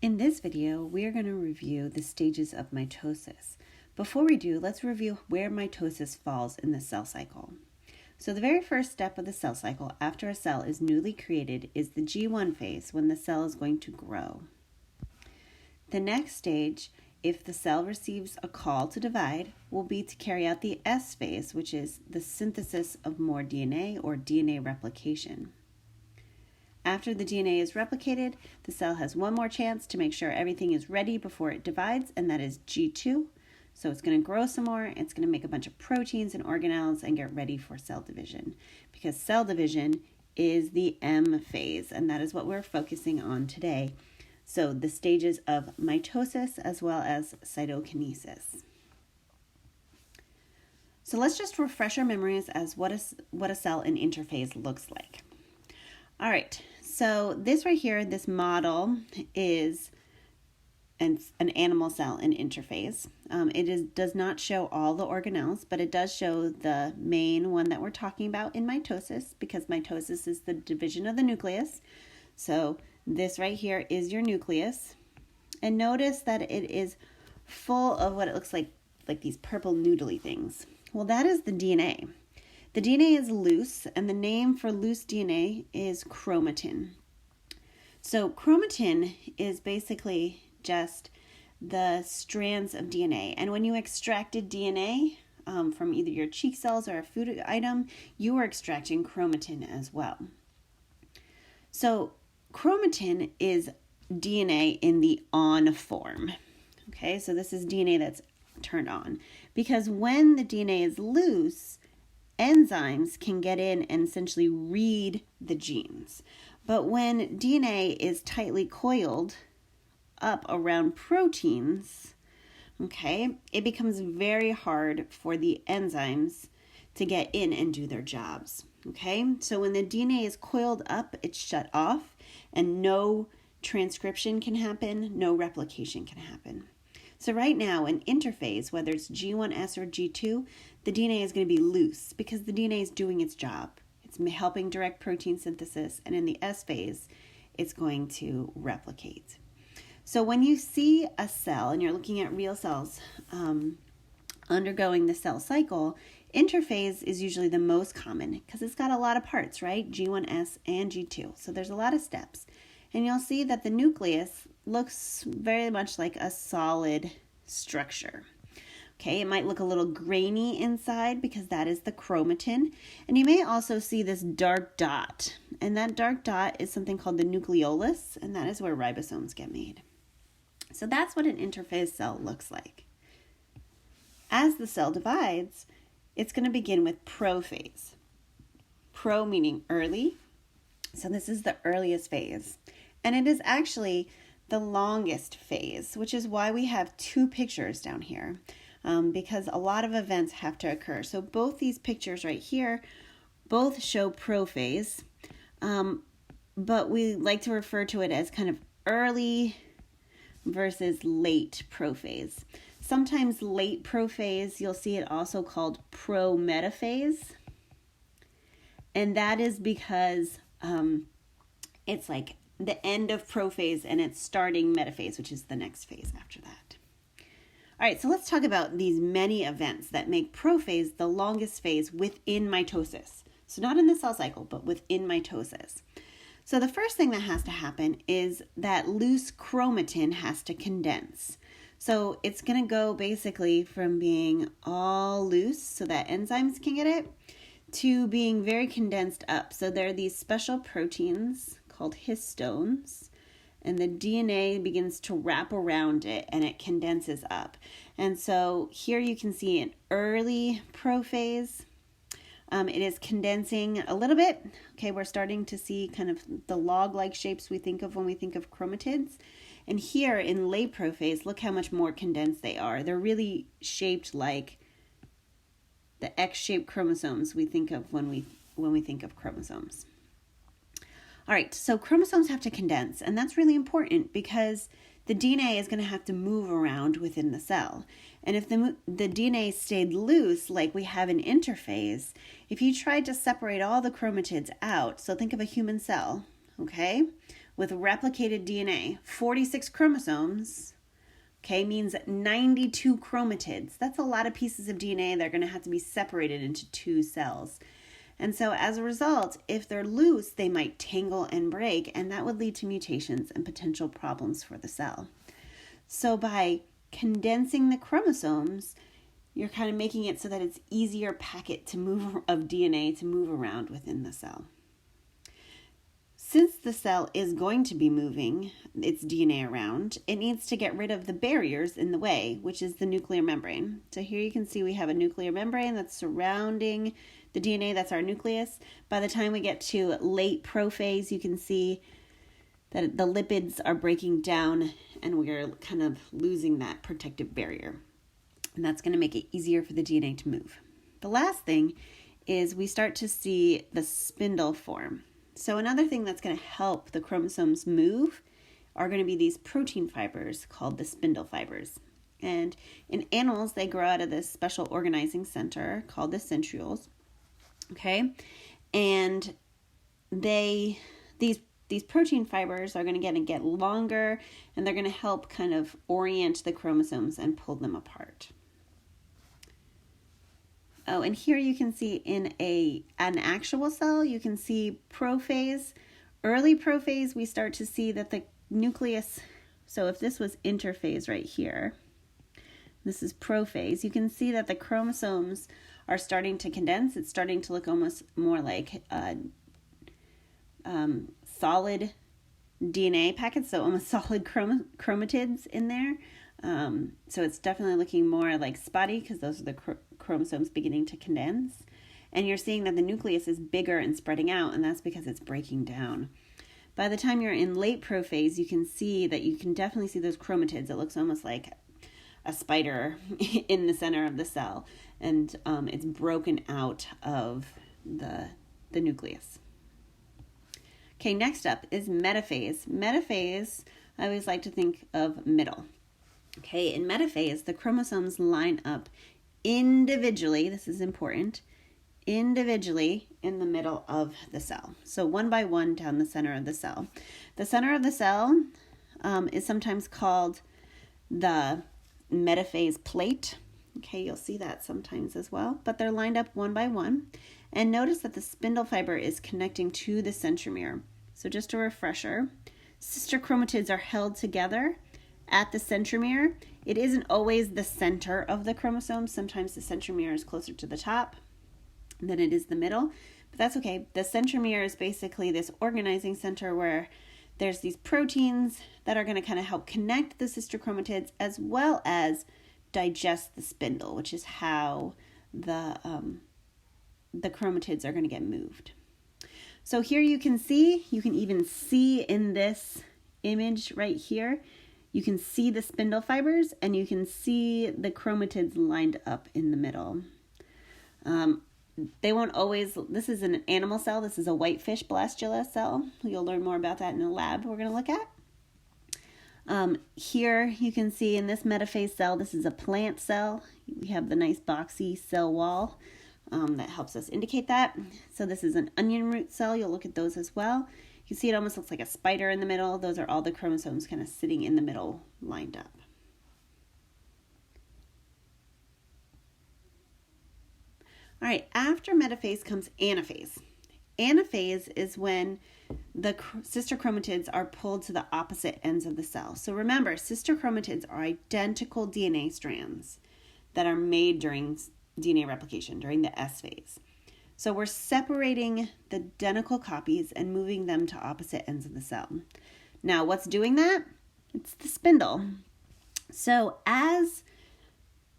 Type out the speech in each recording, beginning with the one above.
In this video, we are going to review the stages of mitosis. Before we do, let's review where mitosis falls in the cell cycle. So the very first step of the cell cycle after a cell is newly created is the G1 phase, when the cell is going to grow. The next stage, if the cell receives a call to divide, will be to carry out the S phase, which is the synthesis of more DNA or DNA replication. After the DNA is replicated, the cell has one more chance to make sure everything is ready before it divides, and that is G2. So it's going to grow some more, it's going to make a bunch of proteins and organelles and get ready for cell division, because cell division is the M phase, and that is what we're focusing on today. So the stages of mitosis as well as cytokinesis. So let's just refresh our memories as what a cell in interphase looks like. All right, so this right here, this model is an animal cell in interphase. Does not show all the organelles, but it does show the main one that we're talking about in mitosis, because mitosis is the division of the nucleus. So this right here is your nucleus. And notice that it is full of what it looks like these purple noodly things. Well, that is the DNA. The DNA is loose, and the name for loose DNA is chromatin. So chromatin is basically just the strands of DNA. And when you extracted DNA from either your cheek cells or a food item, you were extracting chromatin as well. So chromatin is DNA in the on form. Okay, so this is DNA that's turned on. Because when the DNA is loose, enzymes can get in and essentially read the genes. But when DNA is tightly coiled up around proteins, okay, it becomes very hard for the enzymes to get in and do their jobs. Okay, so when the DNA is coiled up, it's shut off, and no transcription can happen, no replication can happen. So right now in interphase, whether it's G1S or G2, the DNA is going to be loose because the DNA is doing its job. It's helping direct protein synthesis, and in the S phase, it's going to replicate. So when you see a cell, and you're looking at real cells undergoing the cell cycle, interphase is usually the most common because it's got a lot of parts, right? G1S and G2. So there's a lot of steps. And you'll see that the nucleus looks very much like a solid structure. Okay, it might look a little grainy inside because that is the chromatin. And you may also see this dark dot. And that dark dot is something called the nucleolus, and that is where ribosomes get made. So that's what an interphase cell looks like. As the cell divides, it's going to begin with prophase. Pro meaning early. So this is the earliest phase. And it is actually the longest phase, which is why we have two pictures down here, because a lot of events have to occur. So both these pictures right here, both show prophase, but we like to refer to it as kind of early versus late prophase. Sometimes late prophase, you'll see it also called prometaphase, and that is because it's like the end of prophase and it's starting metaphase, which is the next phase after that. All right, so let's talk about these many events that make prophase the longest phase within mitosis. So not in the cell cycle, but within mitosis. So the first thing that has to happen is that loose chromatin has to condense. So it's going to go basically from being all loose so that enzymes can get it to being very condensed up. So there are these special proteins called histones, and the DNA begins to wrap around it and it condenses up. And so here you can see an early prophase. It is condensing a little bit. Okay, we're starting to see kind of the log-like shapes we think of when we think of chromatids. And here in late prophase, look how much more condensed they are. They're really shaped like the X-shaped chromosomes we think of when we think of chromosomes. All right, so chromosomes have to condense, and that's really important because the DNA is going to have to move around within the cell. And if the DNA stayed loose, like we have in interphase, if you tried to separate all the chromatids out, so think of a human cell, okay? with replicated DNA, 46 chromosomes, okay, means 92 chromatids. That's a lot of pieces of DNA that are going to have to be separated into 2 cells. And so as a result, if they're loose, they might tangle and break, and that would lead to mutations and potential problems for the cell. So by condensing the chromosomes, you're kind of making it so that it's easier packet to move of DNA to move around within the cell. Since the cell is going to be moving its DNA around, it needs to get rid of the barriers in the way, which is the nuclear membrane. So here you can see we have a nuclear membrane that's surrounding the DNA, that's our nucleus. By the time we get to late prophase, you can see that the lipids are breaking down and we're kind of losing that protective barrier. And that's going to make it easier for the DNA to move. The last thing is we start to see the spindle form. So another thing that's going to help the chromosomes move are going to be these protein fibers called the spindle fibers. And in animals, they grow out of this special organizing center called the centrioles. Okay, and these protein fibers are going to get longer, and they're going to help kind of orient the chromosomes and pull them apart. Oh, and here you can see in an actual cell, you can see prophase. Early prophase, we start to see that the nucleus, so if this was interphase right here, this is prophase, you can see that the chromosomes are starting to condense. It's starting to look almost more like solid DNA packets, so almost solid chromatids in there. So it's definitely looking more like spotty because those are the chromosomes beginning to condense. And you're seeing that the nucleus is bigger and spreading out, and that's because it's breaking down. By the time you're in late prophase, you can see that you can definitely see those chromatids. It looks almost like a spider in the center of the cell, and it's broken out of the nucleus. Okay, next up is metaphase. Metaphase, I always like to think of middle. Okay, in metaphase, the chromosomes line up individually, this is important, individually in the middle of the cell. So one by one down the center of the cell. The center of the cell is sometimes called the metaphase plate. Okay, you'll see that sometimes as well, but they're lined up one by one. And notice that the spindle fiber is connecting to the centromere. So just a refresher, sister chromatids are held together at the centromere. It isn't always the center of the chromosome. Sometimes the centromere is closer to the top than it is the middle, but that's okay. The centromere is basically this organizing center where there's these proteins that are going to kind of help connect the sister chromatids as well as digest the spindle, which is how the chromatids are going to get moved. So here you can even see in this image right here, you can see the spindle fibers and you can see the chromatids lined up in the middle. They won't always, this is an animal cell, this is a whitefish blastula cell. You'll learn more about that in the lab we're going to look at. Here you can see in this metaphase cell, this is a plant cell. We have the nice boxy cell wall that helps us indicate that. So this is an onion root cell. You'll look at those as well. You can see it almost looks like a spider in the middle. Those are all the chromosomes kind of sitting in the middle, lined up. All right, after metaphase comes anaphase. Anaphase is when the sister chromatids are pulled to the opposite ends of the cell. So remember, sister chromatids are identical DNA strands that are made during DNA replication, during the S phase. So we're separating the identical copies and moving them to opposite ends of the cell. Now, what's doing that? It's the spindle. So as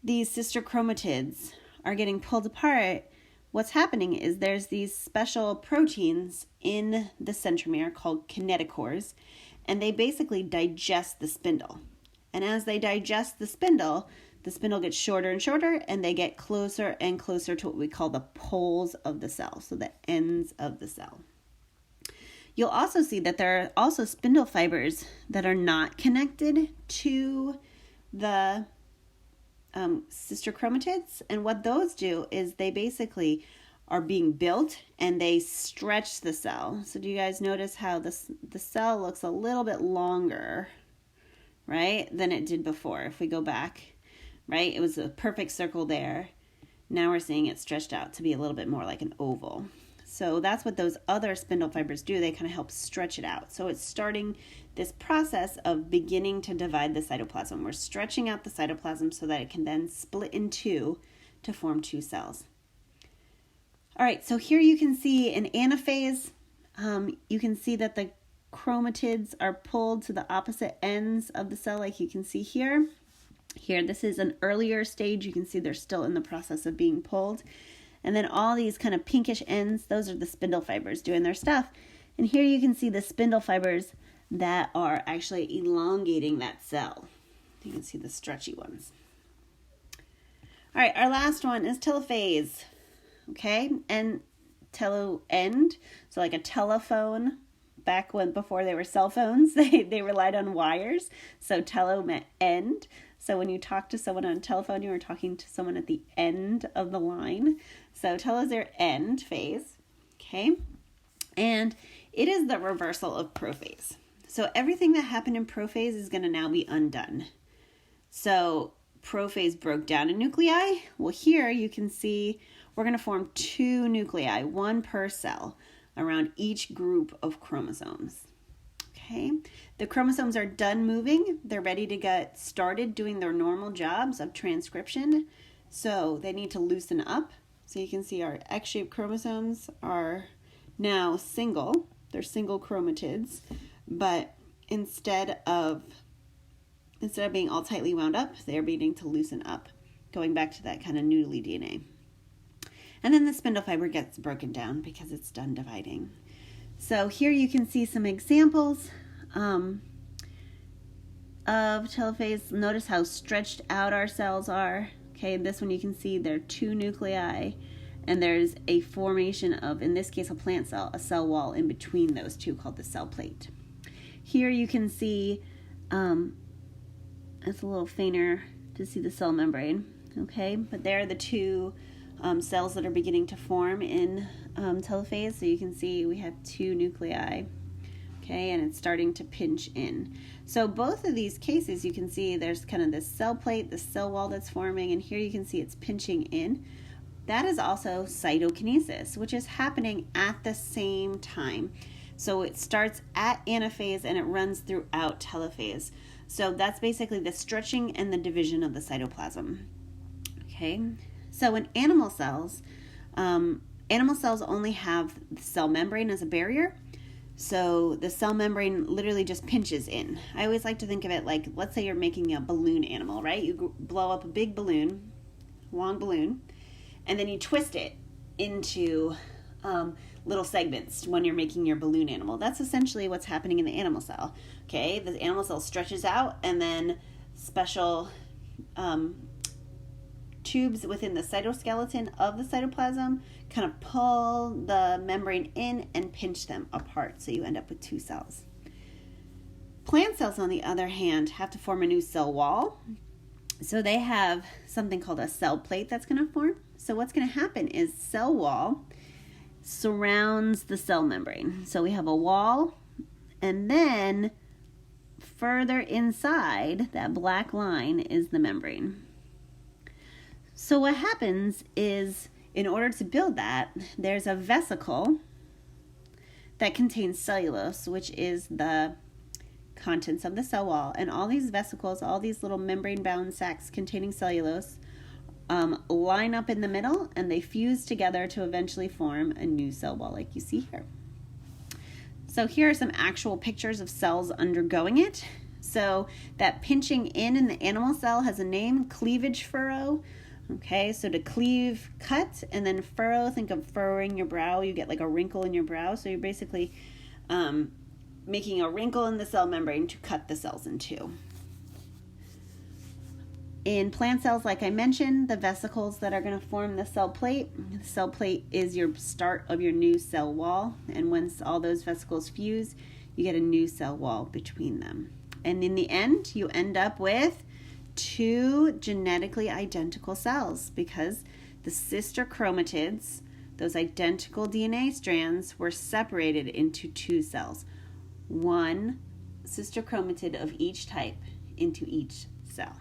these sister chromatids are getting pulled apart, what's happening is there's these special proteins in the centromere called kinetochores, and they basically digest the spindle. And as they digest the spindle gets shorter and shorter, and they get closer and closer to what we call the poles of the cell, so the ends of the cell. You'll also see that there are also spindle fibers that are not connected to the sister chromatids, and what those do is they basically are being built, and they stretch the cell. So do you guys notice how the cell looks a little bit longer, right, than it did before? If we go back, right, it was a perfect circle there. Now we're seeing it stretched out to be a little bit more like an oval. So that's what those other spindle fibers do. They kind of help stretch it out. So it's starting this process of beginning to divide the cytoplasm. We're stretching out the cytoplasm so that it can then split in two to form two cells. All right, so here you can see in anaphase, you can see that the chromatids are pulled to the opposite ends of the cell, like you can see here. Here, this is an earlier stage. You can see they're still in the process of being pulled. And then all these kind of pinkish ends, those are the spindle fibers doing their stuff. And here you can see the spindle fibers that are actually elongating that cell. You can see the stretchy ones. All right, our last one is telophase. Okay, and end, so like a telephone. Back before they were cell phones, they relied on wires. So telo meant end. So when you talk to someone on a telephone, you were talking to someone at the end of the line. So telo is their end phase. Okay. And it is the reversal of prophase. So everything that happened in prophase is going to now be undone. So prophase broke down a nuclei. Well, here you can see we're going to form two nuclei, one per cell, around each group of chromosomes. Okay, the chromosomes are done moving. They're ready to get started doing their normal jobs of transcription. So they need to loosen up. So you can see our X-shaped chromosomes are now single. They're single chromatids, but instead of being all tightly wound up, they're beginning to loosen up, going back to that kind of noodly DNA. And then the spindle fiber gets broken down because it's done dividing. So here you can see some examples of telophase. Notice how stretched out our cells are. Okay, this one you can see there are two nuclei, and there's a formation of, in this case, a plant cell, a cell wall in between those two called the cell plate. Here you can see, it's a little fainter to see the cell membrane. Okay, but there are the two cells that are beginning to form in telophase. So you can see we have two nuclei, okay, and it's starting to pinch in. So both of these cases, you can see there's kind of this cell plate, this cell wall that's forming, and here you can see it's pinching in. That is also cytokinesis, which is happening at the same time. So it starts at anaphase and it runs throughout telophase. So that's basically the stretching and the division of the cytoplasm. Okay. So in animal cells only have the cell membrane as a barrier. So the cell membrane literally just pinches in. I always like to think of it like, let's say you're making a balloon animal, right? You blow up a big balloon, long balloon, and then you twist it into little segments when you're making your balloon animal. That's essentially what's happening in the animal cell. Okay, the animal cell stretches out, and then special tubes within the cytoskeleton of the cytoplasm kind of pull the membrane in and pinch them apart, so you end up with two cells. Plant cells, on the other hand, have to form a new cell wall. So they have something called a cell plate that's going to form. So what's going to happen is cell wall surrounds the cell membrane. So we have a wall, and then further inside, that black line is the membrane. So what happens is, in order to build that, there's a vesicle that contains cellulose, which is the contents of the cell wall. And all these vesicles, all these little membrane-bound sacs containing cellulose, line up in the middle, and they fuse together to eventually form a new cell wall like you see here. So here are some actual pictures of cells undergoing it. So that pinching in the animal cell has a name, cleavage furrow. Okay, so to cleave, cut, and then furrow, think of furrowing your brow. You get like a wrinkle in your brow. So you're basically making a wrinkle in the cell membrane to cut the cells in two. In plant cells, like I mentioned, the vesicles that are going to form the cell plate is your start of your new cell wall. And once all those vesicles fuse, you get a new cell wall between them. And in the end, you end up with two genetically identical cells, because the sister chromatids, those identical DNA strands were separated into 2 cells, one sister chromatid of each type into each cell.